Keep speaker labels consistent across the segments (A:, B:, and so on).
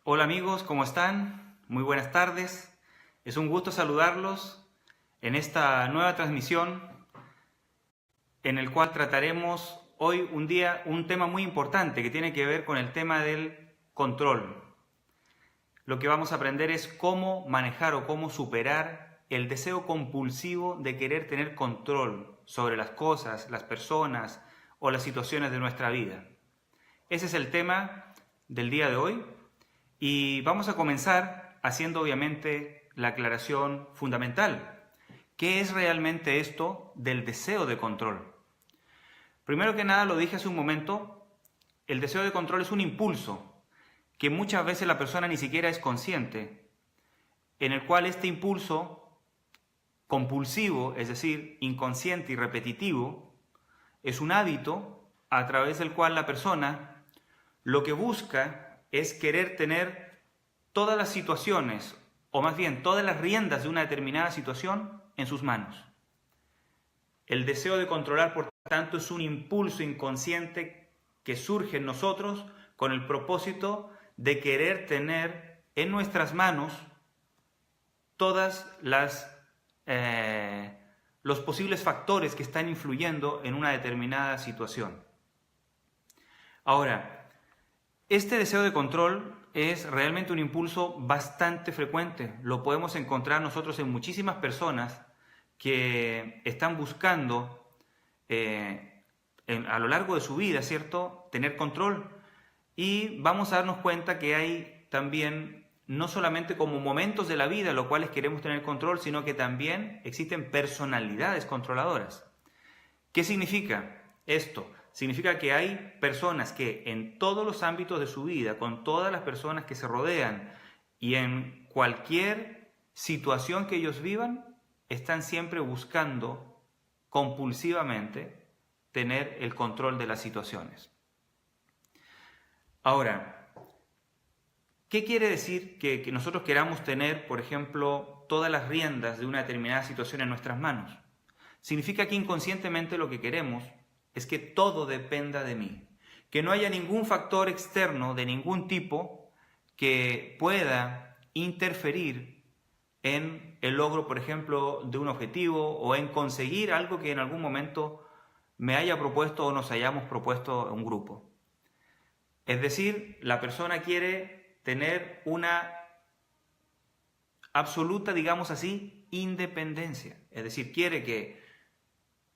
A: Hola amigos, ¿cómo están? Muy buenas tardes. Es un gusto saludarlos en esta nueva transmisión en el cual trataremos hoy un tema muy importante que tiene que ver con el tema del control. Lo que vamos a aprender es cómo manejar o cómo superar el deseo compulsivo de querer tener control sobre las cosas, las personas o las situaciones de nuestra vida. Ese es el tema del día de hoy. Y vamos a comenzar haciendo obviamente la aclaración fundamental. ¿Qué es realmente esto del deseo de control? Primero que nada, lo dije hace un momento, el deseo de control es un impulso que muchas veces la persona ni siquiera es consciente, en el cual este impulso compulsivo, es decir, inconsciente y repetitivo, es un hábito a través del cual la persona lo que busca es querer tener todas las situaciones, o más bien todas las riendas de una determinada situación en sus manos. El deseo de controlar, por tanto, es un impulso inconsciente que surge en nosotros con el propósito de querer tener en nuestras manos todas los posibles factores que están influyendo en una determinada situación. Ahora, este deseo de control es realmente un impulso bastante frecuente. Lo podemos encontrar nosotros en muchísimas personas que están buscando a lo largo de su vida, ¿cierto?, tener control. Y vamos a darnos cuenta que hay también, no solamente como momentos de la vida en los cuales queremos tener control, sino que también existen personalidades controladoras. ¿Qué significa esto? Significa que hay personas que en todos los ámbitos de su vida, con todas las personas que se rodean y en cualquier situación que ellos vivan, están siempre buscando compulsivamente tener el control de las situaciones. Ahora, ¿qué quiere decir que nosotros queramos tener, por ejemplo, todas las riendas de una determinada situación en nuestras manos? Significa que inconscientemente lo que queremos es que todo dependa de mí, que no haya ningún factor externo de ningún tipo que pueda interferir en el logro, por ejemplo, de un objetivo o en conseguir algo que en algún momento me haya propuesto o nos hayamos propuesto un grupo. Es decir, la persona quiere tener una absoluta, digamos así, independencia. Es decir, quiere que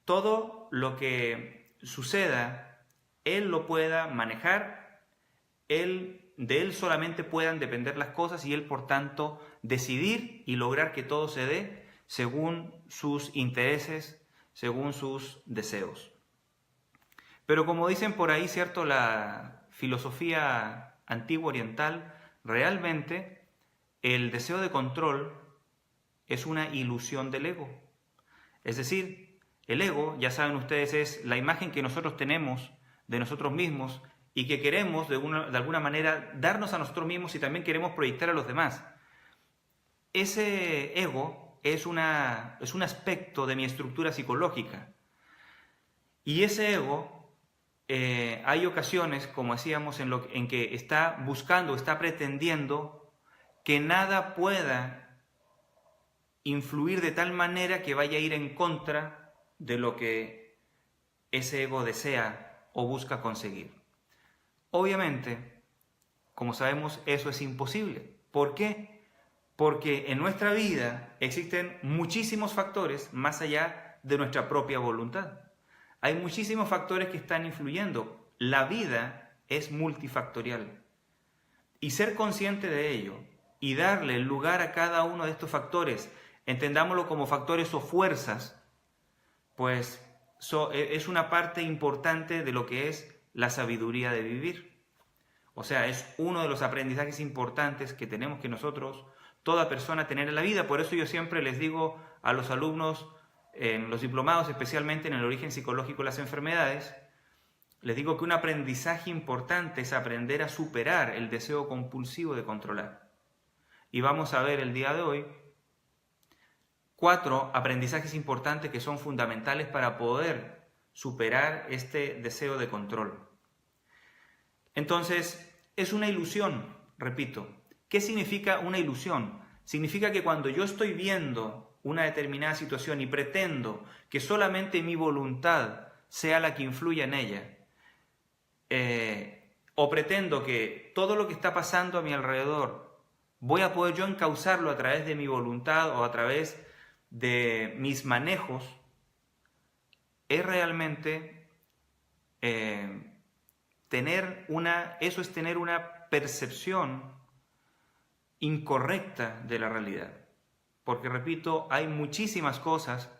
A: todo lo que suceda, él lo pueda manejar, de él solamente puedan depender las cosas y él, por tanto, decidir y lograr que todo se dé según sus intereses, según sus deseos. Pero como dicen por ahí, ¿cierto?, la filosofía antigua oriental, realmente el deseo de control es una ilusión del ego. Es decir, el ego, ya saben ustedes, es la imagen que nosotros tenemos de nosotros mismos y que queremos de alguna manera darnos a nosotros mismos y también queremos proyectar a los demás. Ese ego es un aspecto de mi estructura psicológica. Y ese ego, hay ocasiones, como decíamos, en que está buscando, está pretendiendo que nada pueda influir de tal manera que vaya a ir en contra de lo que ese ego desea o busca conseguir. Obviamente, como sabemos, eso es imposible. ¿Por qué? Porque en nuestra vida existen muchísimos factores más allá de nuestra propia voluntad. Hay muchísimos factores que están influyendo. La vida es multifactorial. Y ser consciente de ello y darle el lugar a cada uno de estos factores, entendámoslo como factores o fuerzas, pues es una parte importante de lo que es la sabiduría de vivir. O sea, es uno de los aprendizajes importantes que tenemos que nosotros, toda persona, tener en la vida. Por eso yo siempre les digo a los alumnos, en los diplomados, especialmente en el origen psicológico de las enfermedades, les digo que un aprendizaje importante es aprender a superar el deseo compulsivo de controlar. Y vamos a ver el día de hoy 4 aprendizajes importantes que son fundamentales para poder superar este deseo de control. Entonces, es una ilusión repito, ¿qué significa una ilusión? Significa que cuando yo estoy viendo una determinada situación y pretendo que solamente mi voluntad sea la que influya en ella, o pretendo que todo lo que está pasando a mi alrededor voy a poder yo encauzarlo a través de mi voluntad o a través de mis manejos, es realmente eso es tener una percepción incorrecta de la realidad. Porque, repito, hay muchísimas cosas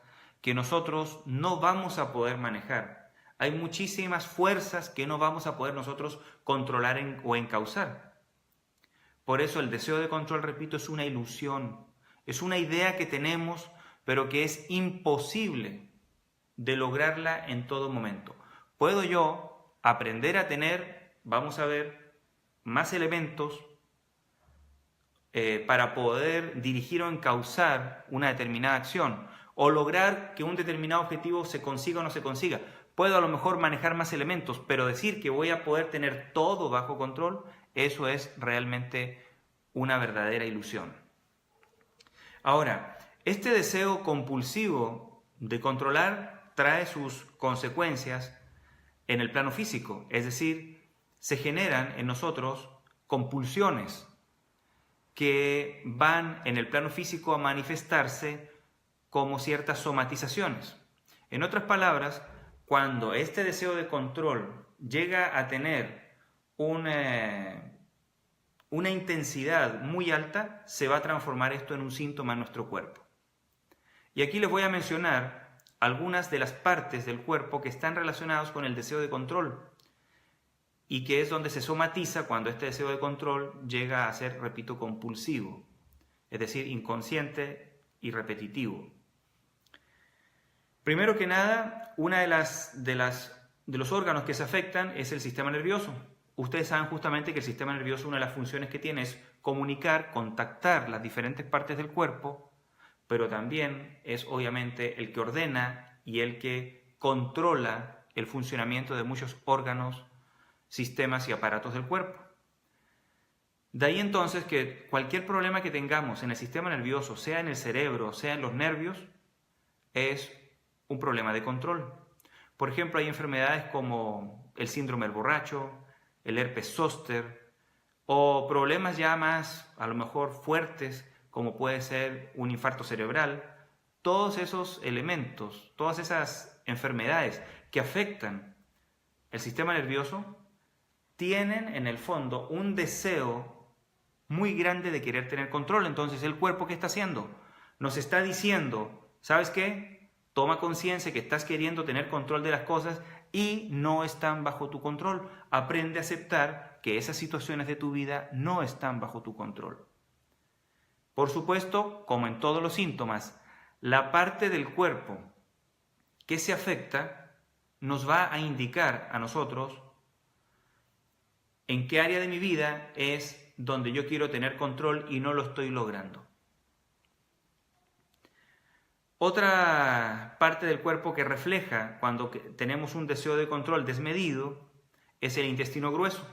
A: que nosotros no vamos a poder manejar. Hay muchísimas fuerzas que no vamos a poder nosotros controlar o encauzar. Por eso el deseo de control, repito, es una ilusión. Es una idea que tenemos, pero que es imposible de lograrla en todo momento. Puedo yo aprender a tener, vamos a ver, más elementos para poder dirigir o encauzar una determinada acción o lograr que un determinado objetivo se consiga o no se consiga. Puedo a lo mejor manejar más elementos, pero decir que voy a poder tener todo bajo control, eso es realmente una verdadera ilusión. Ahora, este deseo compulsivo de controlar trae sus consecuencias en el plano físico, es decir, se generan en nosotros compulsiones que van en el plano físico a manifestarse como ciertas somatizaciones. En otras palabras, cuando este deseo de control llega a tener una intensidad muy alta, se va a transformar esto en un síntoma en nuestro cuerpo. Y aquí les voy a mencionar algunas de las partes del cuerpo que están relacionadas con el deseo de control y que es donde se somatiza cuando este deseo de control llega a ser, repito, compulsivo, es decir, inconsciente y repetitivo. Primero que nada, una de los órganos que se afectan es el sistema nervioso. Ustedes saben justamente que el sistema nervioso, una de las funciones que tiene es comunicar, contactar las diferentes partes del cuerpo, pero también es obviamente el que ordena y el que controla el funcionamiento de muchos órganos, sistemas y aparatos del cuerpo. De ahí entonces que cualquier problema que tengamos en el sistema nervioso, sea en el cerebro, sea en los nervios, es un problema de control. Por ejemplo, hay enfermedades como el síndrome del borracho, el herpes zóster, o problemas ya más, a lo mejor fuertes, como puede ser un infarto cerebral. Todos esos elementos, todas esas enfermedades que afectan el sistema nervioso, tienen en el fondo un deseo muy grande de querer tener control. Entonces, ¿el cuerpo qué está haciendo? Nos está diciendo, ¿sabes qué? Toma conciencia que estás queriendo tener control de las cosas y no están bajo tu control. Aprende a aceptar que esas situaciones de tu vida no están bajo tu control. Por supuesto, como en todos los síntomas, la parte del cuerpo que se afecta nos va a indicar a nosotros en qué área de mi vida es donde yo quiero tener control y no lo estoy logrando. Otra parte del cuerpo que refleja cuando tenemos un deseo de control desmedido es el intestino grueso.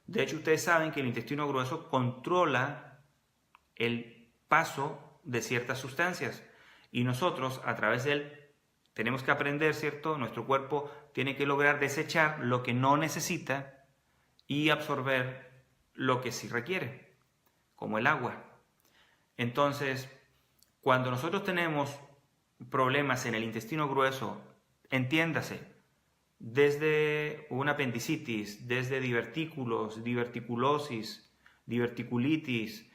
A: De hecho, ustedes saben que el intestino grueso controla el paso de ciertas sustancias y nosotros a través de él tenemos que aprender, ¿cierto? Nuestro cuerpo tiene que lograr desechar lo que no necesita y absorber lo que sí requiere, como el agua. Entonces, cuando nosotros tenemos problemas en el intestino grueso, entiéndase, desde una apendicitis, desde divertículos, diverticulosis, diverticulitis,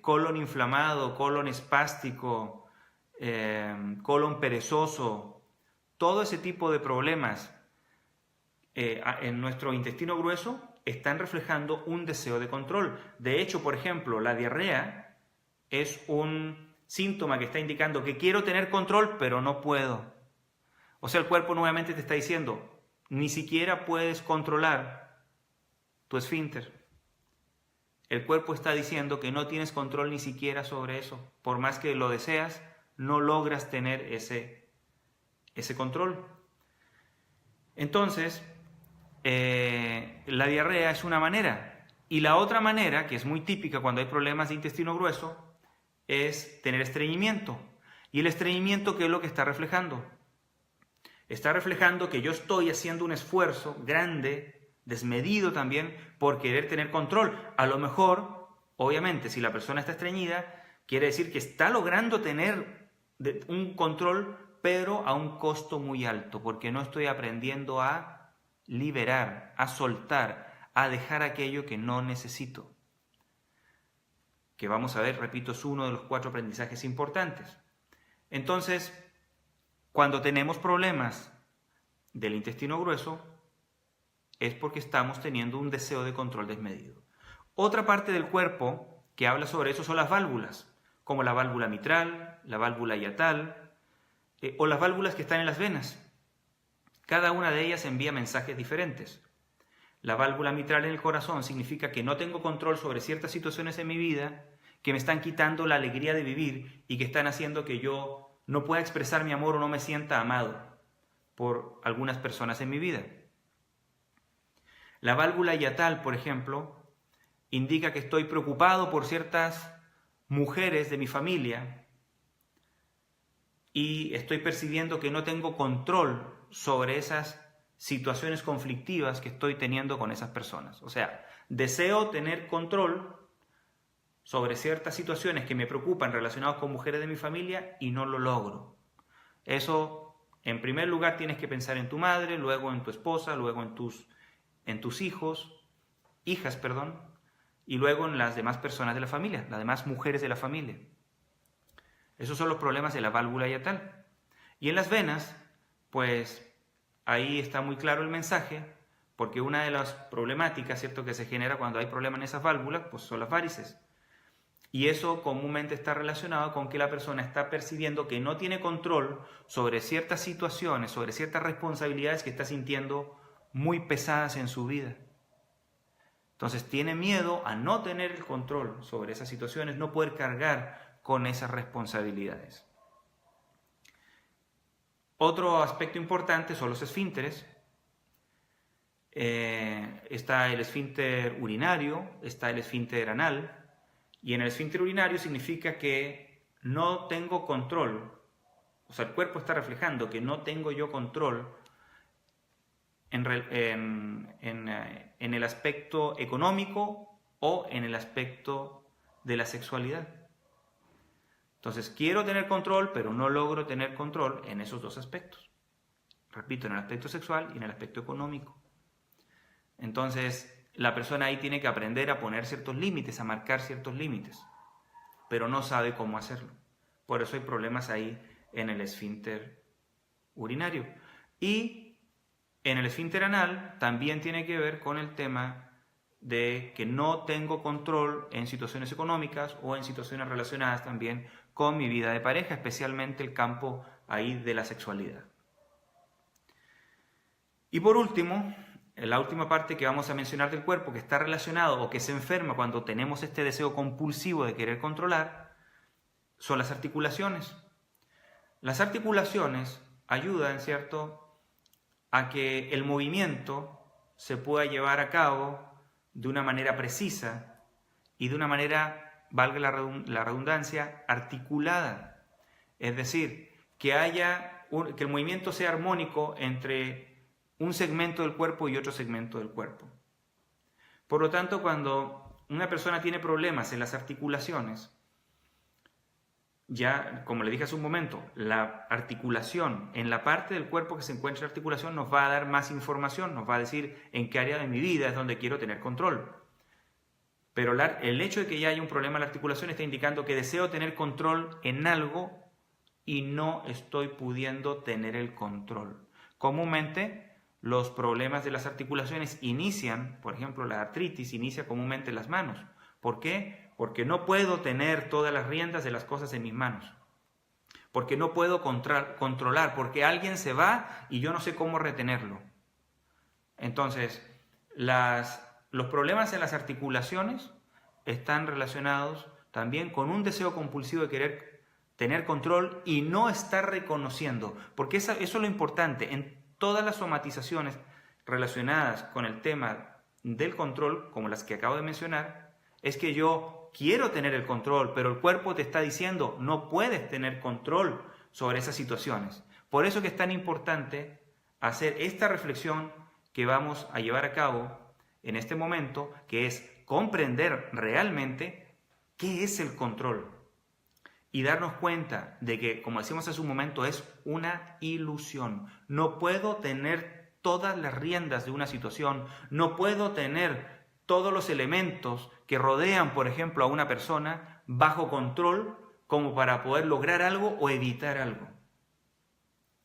A: colon inflamado, colon espástico, colon perezoso, todo ese tipo de problemas en nuestro intestino grueso están reflejando un deseo de control. De hecho, por ejemplo, la diarrea es un síntoma que está indicando que quiero tener control, pero no puedo. O sea, el cuerpo nuevamente te está diciendo, ni siquiera puedes controlar tu esfínter. El cuerpo está diciendo que no tienes control ni siquiera sobre eso. Por más que lo deseas, no logras tener ese control. Entonces, la diarrea es una manera Y la otra manera, que es muy típica cuando hay problemas de intestino grueso, es tener estreñimiento. ¿Y el estreñimiento qué es lo que está reflejando? Está reflejando que yo estoy haciendo un esfuerzo grande, desmedido también, por querer tener control. A lo mejor, obviamente, si la persona está estreñida, quiere decir que está logrando tener un control, pero a un costo muy alto, porque no estoy aprendiendo a liberar, a soltar, a dejar aquello que no necesito. Que vamos a ver, repito, es uno de los 4 aprendizajes importantes. Entonces, cuando tenemos problemas del intestino grueso, es porque estamos teniendo un deseo de control desmedido. Otra parte del cuerpo que habla sobre eso son las válvulas, como la válvula mitral, la válvula hiatal, o las válvulas que están en las venas. Cada una de ellas envía mensajes diferentes. La válvula mitral en el corazón significa que no tengo control sobre ciertas situaciones en mi vida que me están quitando la alegría de vivir y que están haciendo que yo no pueda expresar mi amor o no me sienta amado por algunas personas en mi vida. La válvula hiatal, por ejemplo, indica que estoy preocupado por ciertas mujeres de mi familia y estoy percibiendo que no tengo control sobre esas situaciones conflictivas que estoy teniendo con esas personas. O sea, deseo tener control sobre ciertas situaciones que me preocupan relacionadas con mujeres de mi familia y no lo logro. Eso, en primer lugar, tienes que pensar en tu madre, luego en tu esposa, luego en tus hijas, y luego en las demás personas de la familia, las demás mujeres de la familia. Esos son los problemas de la válvula hiatal. Y en las venas, pues ahí está muy claro el mensaje, porque una de las problemáticas, ¿cierto?, que se genera cuando hay problemas en esas válvulas, pues son las varices. Y eso comúnmente está relacionado con que la persona está percibiendo que no tiene control sobre ciertas situaciones, sobre ciertas responsabilidades que está sintiendo muy pesadas en su vida. Entonces tiene miedo a no tener el control sobre esas situaciones, no poder cargar con esas responsabilidades. Otro aspecto importante son los esfínteres. Está el esfínter urinario, está el esfínter anal. Y en el esfínter urinario significa que no tengo control, o sea, el cuerpo está reflejando que no tengo yo control en el aspecto económico o en el aspecto de la sexualidad. Entonces, quiero tener control, pero no logro tener control en esos 2 aspectos. Repito, en el aspecto sexual y en el aspecto económico. Entonces, la persona ahí tiene que aprender a poner ciertos límites, a marcar ciertos límites, pero no sabe cómo hacerlo. Por eso hay problemas ahí en el esfínter urinario. Y en el esfínter anal también tiene que ver con el tema de que no tengo control en situaciones económicas o en situaciones relacionadas también con mi vida de pareja, especialmente el campo ahí de la sexualidad. Y por último, la última parte que vamos a mencionar del cuerpo que está relacionado o que se enferma cuando tenemos este deseo compulsivo de querer controlar son las articulaciones. Las articulaciones ayudan, ¿cierto?, a que el movimiento se pueda llevar a cabo de una manera precisa y de una manera, valga la redundancia, articulada. Es decir, que el movimiento sea armónico entre un segmento del cuerpo y otro segmento del cuerpo. Por lo tanto, cuando una persona tiene problemas en las articulaciones, ya, como le dije hace un momento, la articulación, en la parte del cuerpo que se encuentra la articulación, nos va a dar más información, nos va a decir en qué área de mi vida es donde quiero tener control. Pero el hecho de que ya haya un problema en la articulación está indicando que deseo tener control en algo y no estoy pudiendo tener el control. Comúnmente, los problemas de las articulaciones inician, por ejemplo, la artritis inicia comúnmente en las manos. ¿Por qué? Porque no puedo tener todas las riendas de las cosas en mis manos. Porque no puedo controlar, porque alguien se va y yo no sé cómo retenerlo. Entonces, los problemas en las articulaciones están relacionados también con un deseo compulsivo de querer tener control y no estar reconociendo. Porque eso es lo importante. En todas las somatizaciones relacionadas con el tema del control, como las que acabo de mencionar, es que yo quiero tener el control, pero el cuerpo te está diciendo, no puedes tener control sobre esas situaciones. Por eso que es tan importante hacer esta reflexión que vamos a llevar a cabo en este momento, que es comprender realmente qué es el control y darnos cuenta de que, como decíamos hace un momento, es una ilusión. No puedo tener todas las riendas de una situación, no puedo tener todos los elementos que rodean, por ejemplo, a una persona bajo control como para poder lograr algo o evitar algo.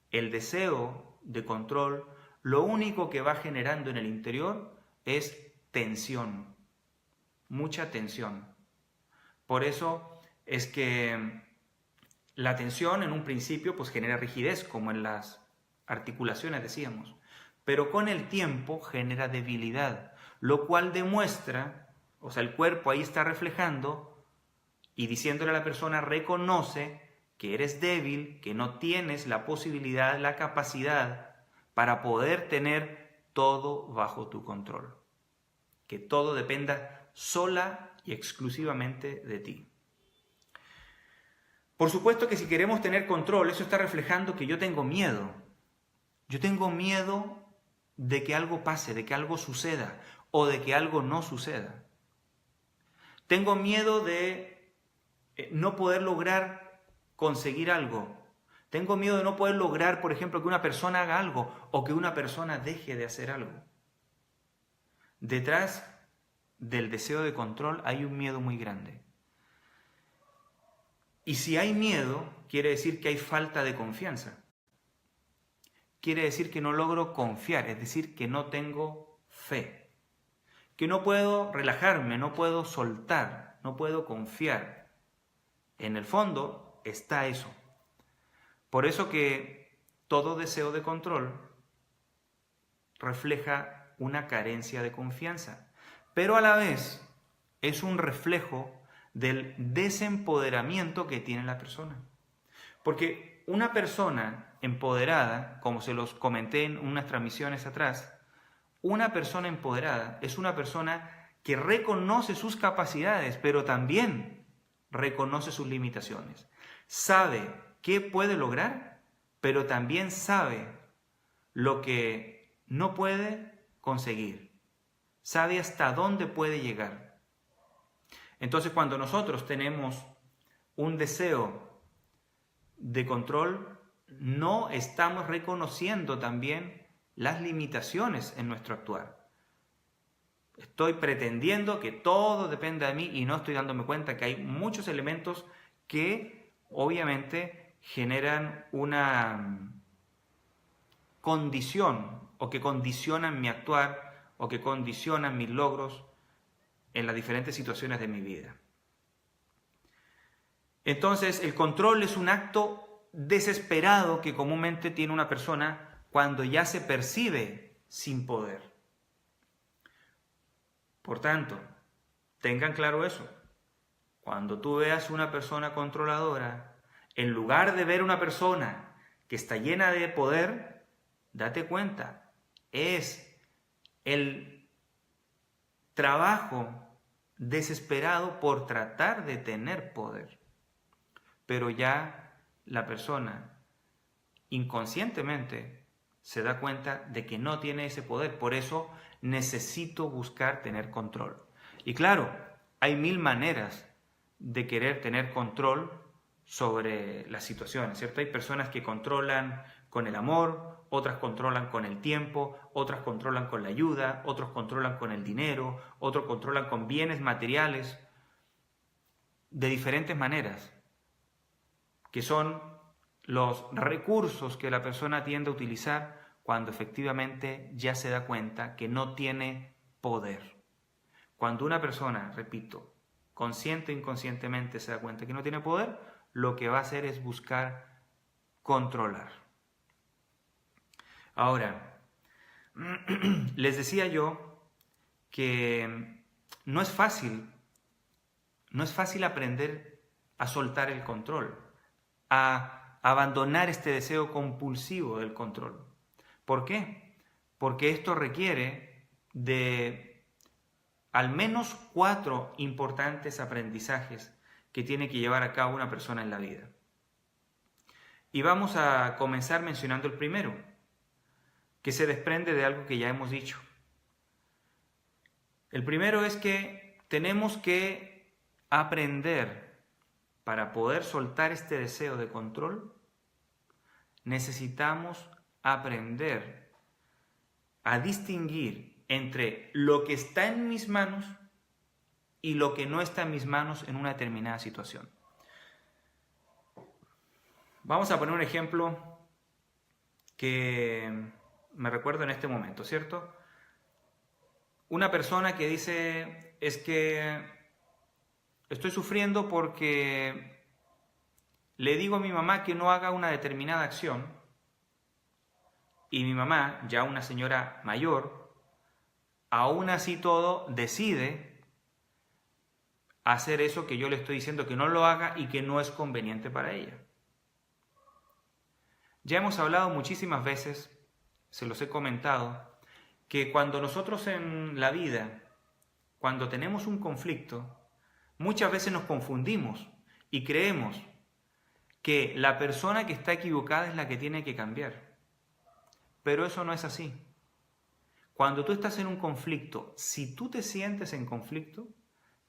A: El deseo de control, lo único que va generando en el interior es tensión, mucha tensión. Por eso es que la tensión en un principio pues genera rigidez, como en las articulaciones decíamos, pero con el tiempo genera debilidad, lo cual demuestra, o sea, el cuerpo ahí está reflejando y diciéndole a la persona, reconoce que eres débil, que no tienes la posibilidad, la capacidad para poder tener todo bajo tu control, que todo dependa sola y exclusivamente de ti. Por supuesto que si queremos tener control, eso está reflejando que yo tengo miedo. Yo tengo miedo de que algo pase, de que algo suceda o de que algo no suceda. Tengo miedo de no poder lograr conseguir algo. Tengo miedo de no poder lograr, por ejemplo, que una persona haga algo o que una persona deje de hacer algo. Detrás del deseo de control hay un miedo muy grande. Y si hay miedo, quiere decir que hay falta de confianza. Quiere decir que no logro confiar, es decir, que no tengo fe. Que no puedo relajarme, no puedo soltar, no puedo confiar. En el fondo está eso. Por eso que todo deseo de control refleja una carencia de confianza, pero a la vez es un reflejo del desempoderamiento que tiene la persona. Porque una persona empoderada, como se los comenté en unas transmisiones atrás, una persona empoderada es una persona que reconoce sus capacidades, pero también reconoce sus limitaciones. Sabe qué puede lograr, pero también sabe lo que no puede conseguir. Sabe hasta dónde puede llegar. Entonces, cuando nosotros tenemos un deseo de control, no estamos reconociendo también las limitaciones en nuestro actuar. Estoy pretendiendo que todo dependa de mí y no estoy dándome cuenta que hay muchos elementos que obviamente generan una condición o que condicionan mi actuar o que condicionan mis logros en las diferentes situaciones de mi vida. Entonces, el control es un acto desesperado que comúnmente tiene una persona cuando ya se percibe sin poder. Por tanto, tengan claro eso. Cuando tú veas una persona controladora, en lugar de ver una persona que está llena de poder, date cuenta, es el trabajo desesperado por tratar de tener poder. Pero ya la persona inconscientemente se da cuenta de que no tiene ese poder. Por eso necesito buscar tener control. Y claro, hay mil maneras de querer tener control sobre las situaciones, ¿cierto? Hay personas que controlan con el amor, otras controlan con el tiempo, otras controlan con la ayuda, otros controlan con el dinero, otros controlan con bienes materiales, de diferentes maneras, que son los recursos que la persona tiende a utilizar cuando efectivamente ya se da cuenta que no tiene poder. Cuando una persona, repito, consciente o inconscientemente se da cuenta que no tiene poder, lo que va a hacer es buscar controlar. Ahora, les decía yo que no es fácil aprender a soltar el control, a abandonar este deseo compulsivo del control. ¿Por qué? Porque esto requiere de al menos 4 importantes aprendizajes que tiene que llevar a cabo una persona en la vida. Y vamos a comenzar mencionando el primero, que se desprende de algo que ya hemos dicho. El primero es que tenemos que aprender, para poder soltar este deseo de control, necesitamos aprender a distinguir entre lo que está en mis manos y lo que no está en mis manos en una determinada situación. Vamos a poner un ejemplo que me recuerdo en este momento, ¿cierto? Una persona que dice, es que estoy sufriendo porque le digo a mi mamá que no haga una determinada acción y mi mamá, ya una señora mayor, aún así todo decide hacer eso que yo le estoy diciendo que no lo haga y que no es conveniente para ella. Ya hemos hablado muchísimas veces, se los he comentado, que cuando nosotros en la vida, cuando tenemos un conflicto, muchas veces nos confundimos y creemos que la persona que está equivocada es la que tiene que cambiar. Pero eso no es así. Cuando tú estás en un conflicto, si tú te sientes en conflicto,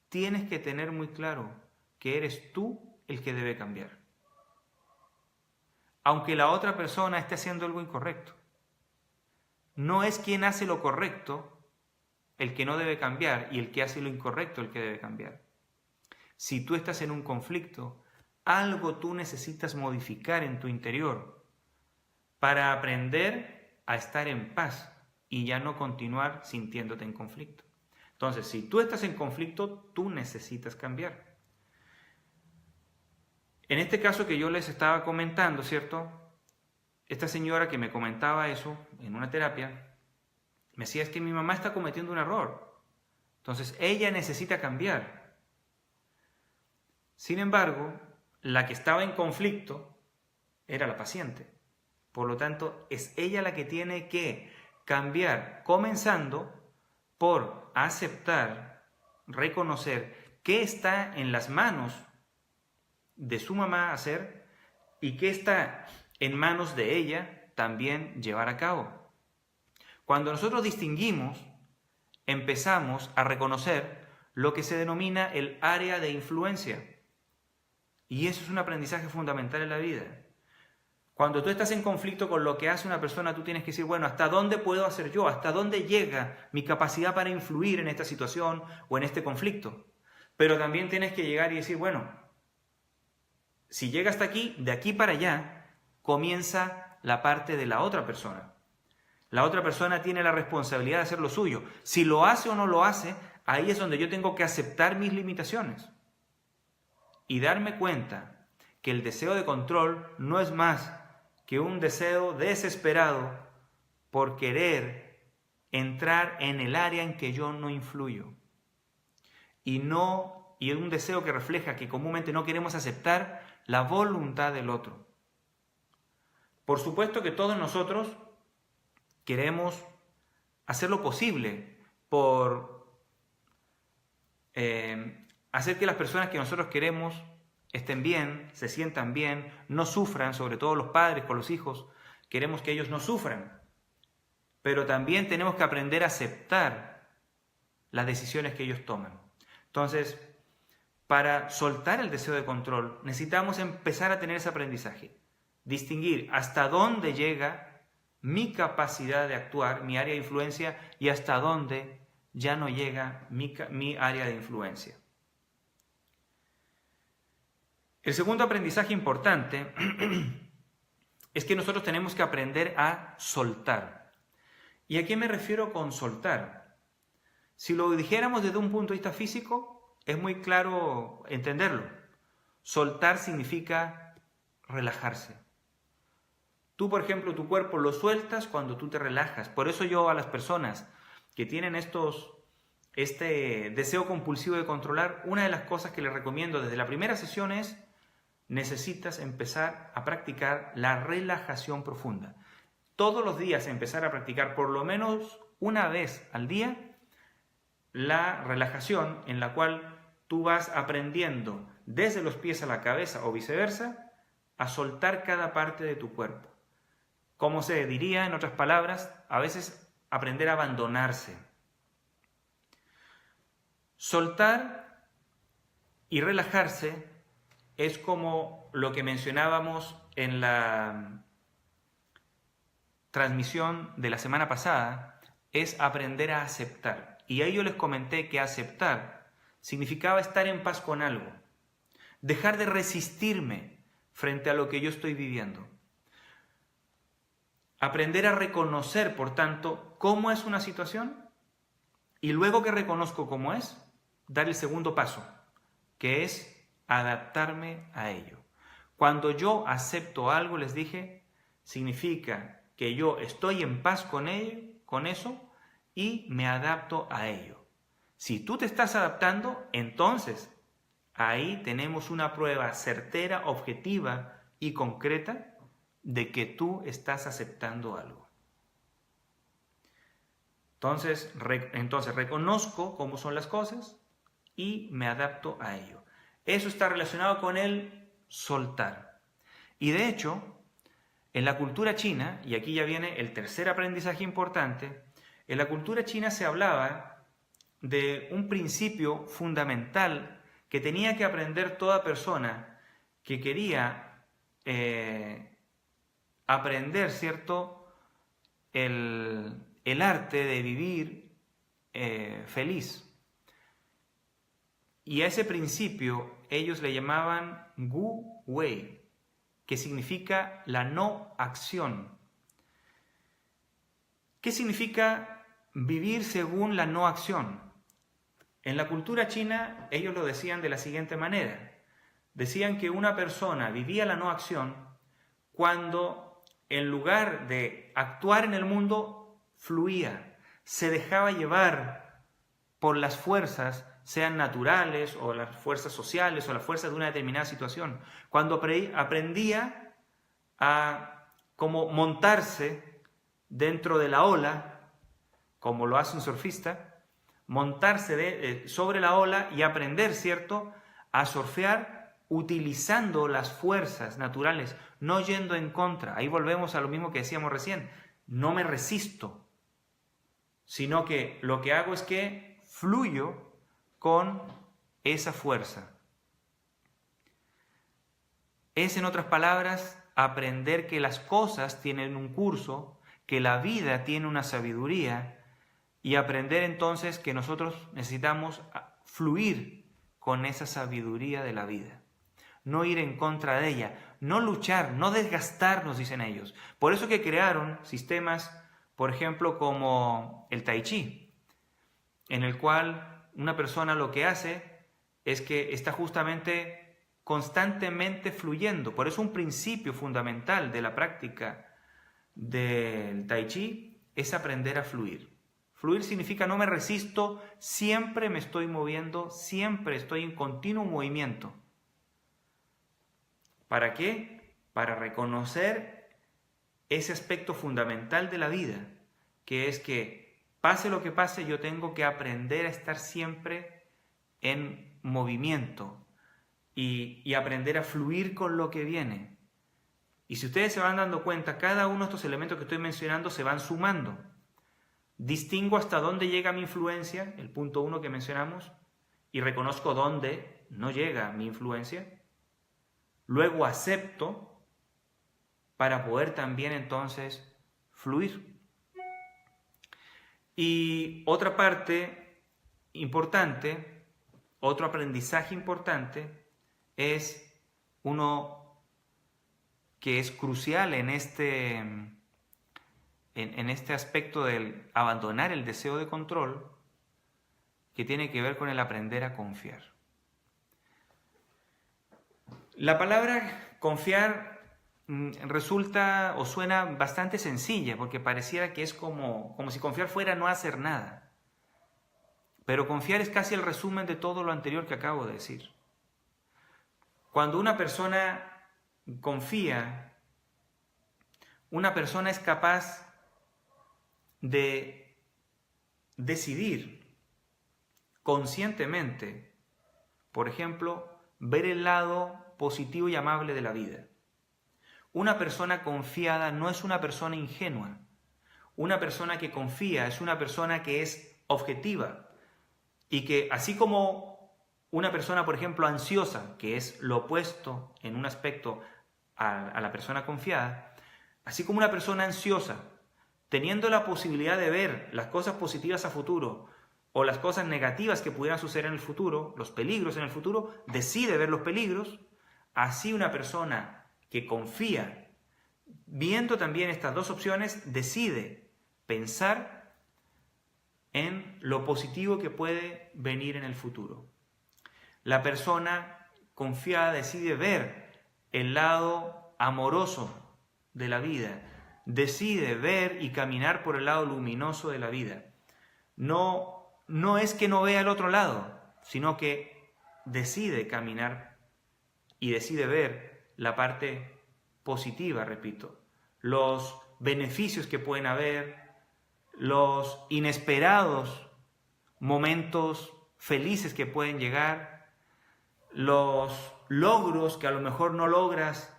A: tienes que tener muy claro que eres tú el que debe cambiar. Aunque la otra persona esté haciendo algo incorrecto. No es quien hace lo correcto el que no debe cambiar y el que hace lo incorrecto el que debe cambiar. Si tú estás en un conflicto, algo tú necesitas modificar en tu interior para aprender a estar en paz y ya no continuar sintiéndote en conflicto. Entonces, si tú estás en conflicto, tú necesitas cambiar. En este caso que yo les estaba comentando, ¿cierto? Esta señora que me comentaba eso en una terapia, me decía, es que mi mamá está cometiendo un error. Entonces, ella necesita cambiar. Sin embargo, la que estaba en conflicto era la paciente. Por lo tanto, es ella la que tiene que cambiar, comenzando por aceptar, reconocer qué está en las manos de su mamá hacer y qué está en manos de ella también llevar a cabo. Cuando nosotros distinguimos, empezamos a reconocer lo que se denomina el área de influencia. Y eso es un aprendizaje fundamental en la vida. Cuando tú estás en conflicto con lo que hace una persona, tú tienes que decir, bueno, ¿hasta dónde puedo hacer yo? ¿Hasta dónde llega mi capacidad para influir en esta situación o en este conflicto? Pero también tienes que llegar y decir, bueno, si llega hasta aquí, de aquí para allá, comienza la parte de la otra persona. La otra persona tiene la responsabilidad de hacer lo suyo. Si lo hace o no lo hace, ahí es donde yo tengo que aceptar mis limitaciones y darme cuenta que el deseo de control no es más que un deseo desesperado por querer entrar en el área en que yo no influyo. Y es un deseo que refleja que comúnmente no queremos aceptar la voluntad del otro. Por supuesto que todos nosotros queremos hacer lo posible por hacer que las personas que nosotros queremos estén bien, se sientan bien, no sufran, sobre todo los padres con los hijos, queremos que ellos no sufran. Pero también tenemos que aprender a aceptar las decisiones que ellos toman. Entonces, para soltar el deseo de control, necesitamos empezar a tener ese aprendizaje. Distinguir hasta dónde llega mi capacidad de actuar, mi área de influencia, y hasta dónde ya no llega mi área de influencia. El segundo aprendizaje importante es que nosotros tenemos que aprender a soltar. ¿Y a qué me refiero con soltar? Si lo dijéramos desde un punto de vista físico, es muy claro entenderlo. Soltar significa relajarse. Tú, por ejemplo, tu cuerpo lo sueltas cuando tú te relajas. Por eso yo a las personas que tienen este deseo compulsivo de controlar, una de las cosas que les recomiendo desde la primera sesión es: necesitas empezar a practicar la relajación profunda. Todos los días empezar a practicar por lo menos una vez al día la relajación en la cual tú vas aprendiendo desde los pies a la cabeza o viceversa a soltar cada parte de tu cuerpo. Como se diría, en otras palabras, a veces aprender a abandonarse. Soltar y relajarse es como lo que mencionábamos en la transmisión de la semana pasada, es aprender a aceptar. Y ahí yo les comenté que aceptar significaba estar en paz con algo, dejar de resistirme frente a lo que yo estoy viviendo. Aprender a reconocer, por tanto, cómo es una situación y luego que reconozco cómo es, dar el segundo paso, que es adaptarme a ello. Cuando yo acepto algo, les dije, significa que yo estoy en paz con ello, con eso, y me adapto a ello. Si tú te estás adaptando, entonces ahí tenemos una prueba certera, objetiva y concreta de que tú estás aceptando algo. Entonces reconozco cómo son las cosas y me adapto a ello. Eso está relacionado con el soltar. Y de hecho, en la cultura china, y aquí ya viene el tercer aprendizaje importante, en la cultura china se hablaba de un principio fundamental que tenía que aprender toda persona que quería aprender, ¿cierto?, el arte de vivir feliz. Y a ese principio ellos le llamaban Wu Wei, que significa la no acción. ¿Qué significa vivir según la no acción? En la cultura china ellos lo decían de la siguiente manera. Decían que una persona vivía la no acción cuando en lugar de actuar en el mundo, fluía, se dejaba llevar por las fuerzas, sean naturales o las fuerzas sociales o las fuerzas de una determinada situación. Cuando aprendía a como montarse dentro de la ola, como lo hace un surfista, montarse sobre la ola y aprender, ¿cierto?, a surfear utilizando las fuerzas naturales, no yendo en contra. Ahí volvemos a lo mismo que decíamos recién. No me resisto, sino que lo que hago es que fluyo con esa fuerza. Es, en otras palabras, aprender que las cosas tienen un curso, que la vida tiene una sabiduría, y aprender entonces que nosotros necesitamos fluir con esa sabiduría de la vida. No ir en contra de ella, no luchar, no desgastarnos, dicen ellos. Por eso que crearon sistemas, por ejemplo, como el Tai Chi, en el cual una persona lo que hace es que está justamente constantemente fluyendo. Por eso un principio fundamental de la práctica del Tai Chi es aprender a fluir. Fluir significa no me resisto, siempre me estoy moviendo, siempre estoy en continuo movimiento. ¿Para qué? Para reconocer ese aspecto fundamental de la vida, que es que pase lo que pase, yo tengo que aprender a estar siempre en movimiento y aprender a fluir con lo que viene. Y si ustedes se van dando cuenta, cada uno de estos elementos que estoy mencionando se van sumando. Distingo hasta dónde llega mi influencia, el punto 1 que mencionamos, y reconozco dónde no llega mi influencia. Luego acepto para poder también entonces fluir. Y otra parte importante, otro aprendizaje importante, es uno que es crucial en este aspecto del abandonar el deseo de control, que tiene que ver con el aprender a confiar. La palabra confiar resulta o suena bastante sencilla, porque pareciera que es como si confiar fuera no hacer nada. Pero confiar es casi el resumen de todo lo anterior que acabo de decir. Cuando una persona confía, una persona es capaz de decidir conscientemente, por ejemplo, ver el lado positivo y amable de la vida. Una persona confiada no es una persona ingenua. Una persona que confía es una persona que es objetiva y que, así como una persona, por ejemplo, ansiosa, que es lo opuesto en un aspecto a la persona confiada, así como una persona ansiosa, teniendo la posibilidad de ver las cosas positivas a futuro o las cosas negativas que pudieran suceder en el futuro, los peligros en el futuro, decide ver los peligros, así una persona que confía, viendo también estas dos opciones, decide pensar en lo positivo que puede venir en el futuro. La persona confiada decide ver el lado amoroso de la vida, decide ver y caminar por el lado luminoso de la vida. No es que no vea el otro lado, sino que decide caminar y decide ver la parte positiva, repito, los beneficios que pueden haber, los inesperados momentos felices que pueden llegar, los logros que a lo mejor no logras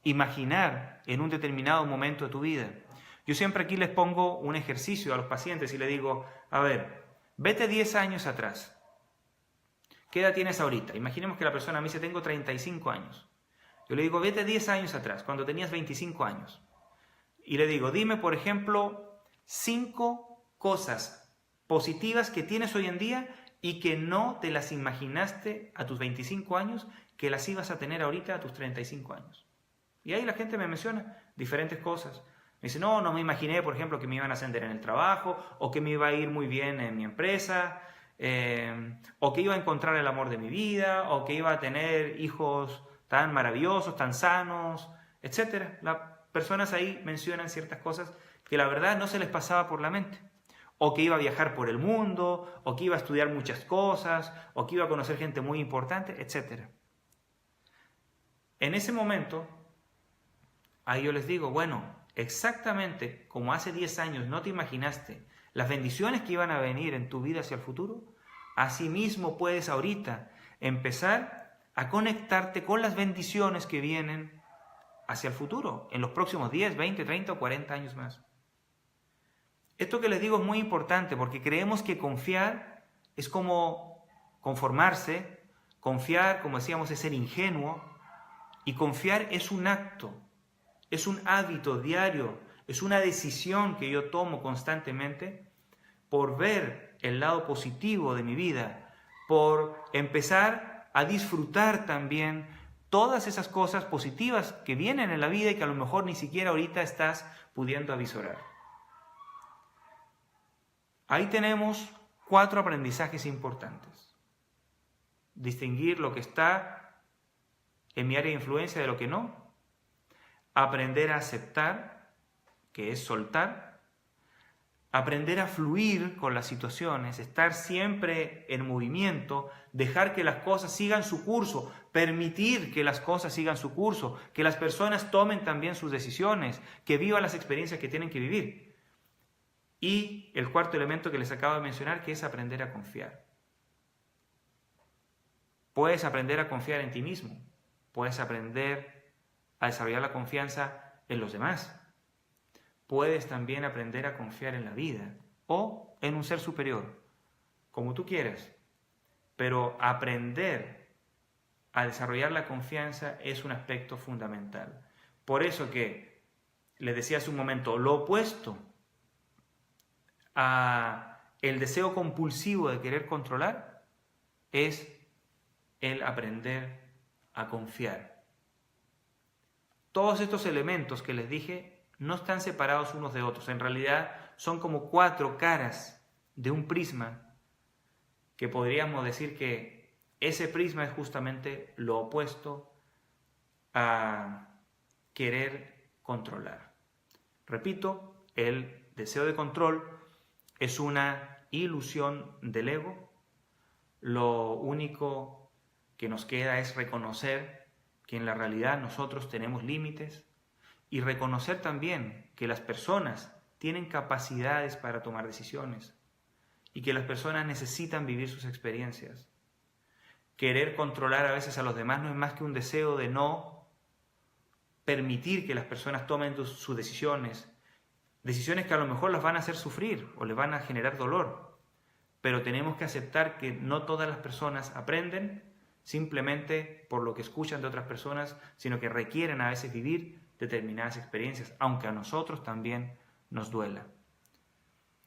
A: imaginar en un determinado momento de tu vida. Yo siempre aquí les pongo un ejercicio a los pacientes y les digo, a ver, vete 10 años atrás. ¿Qué edad tienes ahorita? Imaginemos que la persona me dice, tengo 35 años. Yo le digo, vete 10 años atrás, cuando tenías 25 años. Y le digo, dime, por ejemplo, 5 cosas positivas que tienes hoy en día y que no te las imaginaste a tus 25 años, que las ibas a tener ahorita a tus 35 años. Y ahí la gente me menciona diferentes cosas. Me dice, no me imaginé, por ejemplo, que me iban a ascender en el trabajo, o que me iba a ir muy bien en mi empresa, o que iba a encontrar el amor de mi vida, o que iba a tener hijos tan maravillosos, tan sanos, etc. Las personas ahí mencionan ciertas cosas que la verdad no se les pasaba por la mente. O que iba a viajar por el mundo, o que iba a estudiar muchas cosas, o que iba a conocer gente muy importante, etc. En ese momento, ahí yo les digo, bueno, exactamente como hace 10 años no te imaginaste las bendiciones que iban a venir en tu vida hacia el futuro, asimismo puedes ahorita empezar a conectarte con las bendiciones que vienen hacia el futuro, en los próximos 10, 20, 30 o 40 años más. Esto que les digo es muy importante porque creemos que confiar es como conformarse, confiar, como decíamos, es ser ingenuo, y confiar es un acto, es un hábito diario, es una decisión que yo tomo constantemente por ver el lado positivo de mi vida, por empezar a disfrutar también todas esas cosas positivas que vienen en la vida y que a lo mejor ni siquiera ahorita estás pudiendo avisorar. Ahí tenemos 4 aprendizajes importantes. Distinguir lo que está en mi área de influencia de lo que no. Aprender a aceptar, que es soltar. Aprender a fluir con las situaciones, estar siempre en movimiento, dejar que las cosas sigan su curso, permitir que las cosas sigan su curso, que las personas tomen también sus decisiones, que vivan las experiencias que tienen que vivir. Y el cuarto elemento que les acabo de mencionar, que es aprender a confiar. Puedes aprender a confiar en ti mismo, puedes aprender a desarrollar la confianza en los demás. Puedes también aprender a confiar en la vida o en un ser superior, como tú quieras. Pero aprender a desarrollar la confianza es un aspecto fundamental. Por eso que les decía hace un momento, lo opuesto a el deseo compulsivo de querer controlar es el aprender a confiar. Todos estos elementos que les dije no están separados unos de otros. En realidad son como 4 caras de un prisma que podríamos decir que ese prisma es justamente lo opuesto a querer controlar. Repito, el deseo de control es una ilusión del ego. Lo único que nos queda es reconocer que en la realidad nosotros tenemos límites y reconocer también que las personas tienen capacidades para tomar decisiones y que las personas necesitan vivir sus experiencias. Querer controlar a veces a los demás no es más que un deseo de no permitir que las personas tomen sus decisiones que a lo mejor las van a hacer sufrir o les van a generar dolor, pero tenemos que aceptar que no todas las personas aprenden simplemente por lo que escuchan de otras personas, sino que requieren a veces vivir determinadas experiencias, aunque a nosotros también nos duela.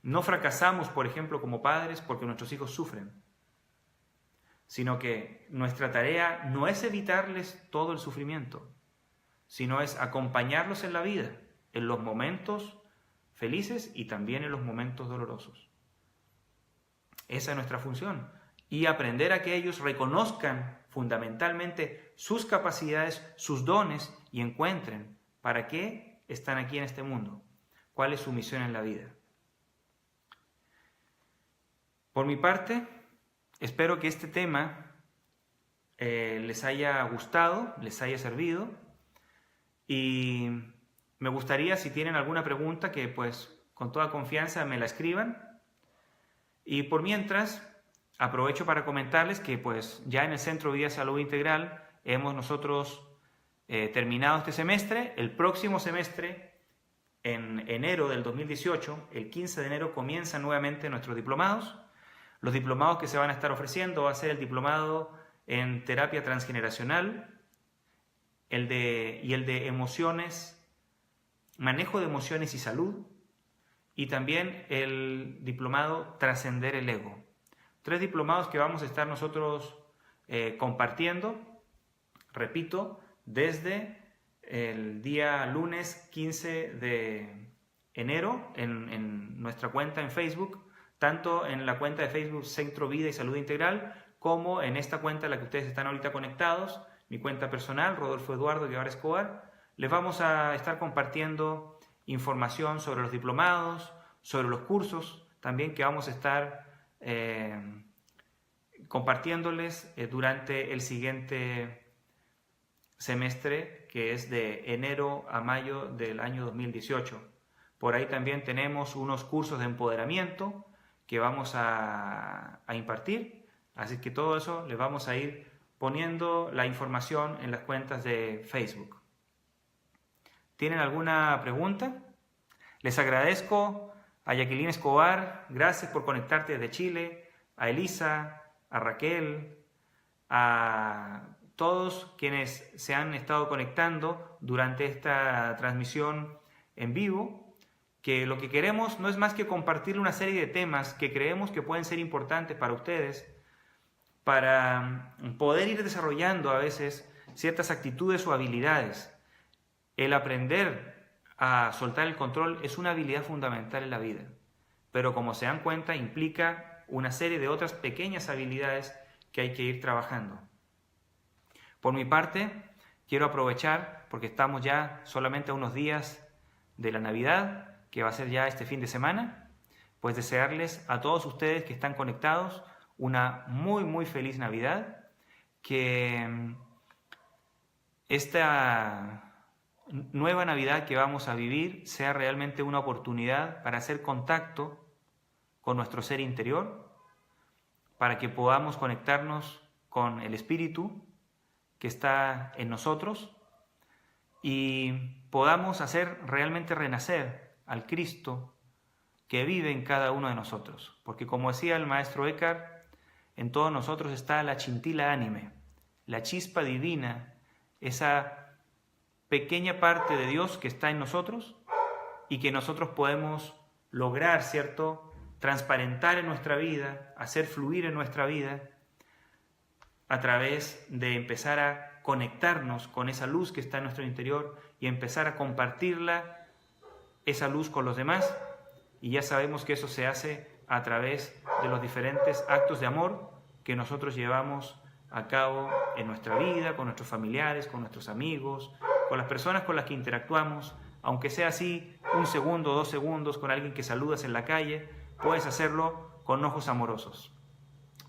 A: No fracasamos, por ejemplo, como padres porque nuestros hijos sufren, sino que nuestra tarea no es evitarles todo el sufrimiento, sino es acompañarlos en la vida, en los momentos felices y también en los momentos dolorosos. Esa es nuestra función. Y aprender a que ellos reconozcan fundamentalmente sus capacidades, sus dones y encuentren para qué están aquí en este mundo, cuál es su misión en la vida. Por mi parte, espero que este tema les haya gustado, les haya servido, y me gustaría, si tienen alguna pregunta, que pues con toda confianza me la escriban. Y por mientras, aprovecho para comentarles que pues ya en el Centro Vida Salud Integral hemos nosotros terminado este semestre. El próximo semestre, en enero del 2018, el 15 de enero, comienzan nuevamente nuestros diplomados. Los diplomados que se van a estar ofreciendo va a ser el diplomado en terapia transgeneracional, el de emociones, manejo de emociones y salud, y también el diplomado Trascender el Ego. 3 diplomados que vamos a estar nosotros compartiendo, repito, desde el día lunes 15 de enero en nuestra cuenta en Facebook, tanto en la cuenta de Facebook Centro Vida y Salud Integral, como en esta cuenta en la que ustedes están ahorita conectados, mi cuenta personal, Rodolfo Eduardo Guevara Escobar. Les vamos a estar compartiendo información sobre los diplomados, sobre los cursos, también que vamos a estar compartiéndoles durante el siguiente semestre, que es de enero a mayo del año 2018. Por ahí también tenemos unos cursos de empoderamiento que vamos a impartir, así que todo eso les vamos a ir poniendo la información en las cuentas de Facebook. ¿Tienen alguna pregunta? Les agradezco a Jacqueline Escobar, gracias por conectarte desde Chile, a Elisa, a Raquel, a todos quienes se han estado conectando durante esta transmisión en vivo, que lo que queremos no es más que compartir una serie de temas que creemos que pueden ser importantes para ustedes, para poder ir desarrollando a veces ciertas actitudes o habilidades. El aprender a soltar el control es una habilidad fundamental en la vida, pero como se dan cuenta implica una serie de otras pequeñas habilidades que hay que ir trabajando. Por mi parte, quiero aprovechar, porque estamos ya solamente a unos días de la Navidad, que va a ser ya este fin de semana, pues desearles a todos ustedes que están conectados una muy feliz Navidad, que esta nueva Navidad que vamos a vivir sea realmente una oportunidad para hacer contacto con nuestro ser interior, para que podamos conectarnos con el Espíritu que está en nosotros y podamos hacer realmente renacer al Cristo que vive en cada uno de nosotros. Porque como decía el maestro Eckhart, en todos nosotros está la chintila ánime, la chispa divina, esa pequeña parte de Dios que está en nosotros y que nosotros podemos lograr, ¿cierto?, transparentar en nuestra vida, hacer fluir en nuestra vida a través de empezar a conectarnos con esa luz que está en nuestro interior y empezar a compartirla, esa luz, con los demás. Y ya sabemos que eso se hace a través de los diferentes actos de amor que nosotros llevamos a cabo en nuestra vida, con nuestros familiares, con nuestros amigos, con las personas con las que interactuamos. Aunque sea así, 1 segundo, 2 segundos, con alguien que saludas en la calle, puedes hacerlo con ojos amorosos.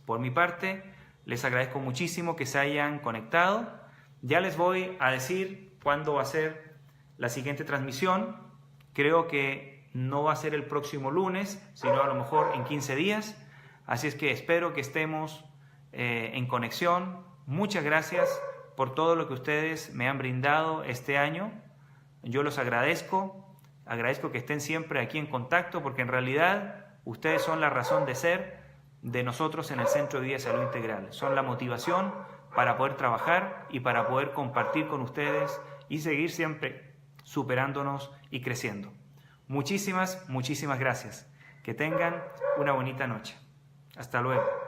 A: Por mi parte, les agradezco muchísimo que se hayan conectado. Ya les voy a decir cuándo va a ser la siguiente transmisión. Creo que no va a ser el próximo lunes, sino a lo mejor en 15 días. Así es que espero que estemos en conexión. Muchas gracias por todo lo que ustedes me han brindado este año. Yo los agradezco que estén siempre aquí en contacto, porque en realidad ustedes son la razón de ser de nosotros en el Centro de Vida y Salud Integral. Son la motivación para poder trabajar y para poder compartir con ustedes y seguir siempre superándonos y creciendo. Muchísimas gracias. Que tengan una bonita noche. Hasta luego.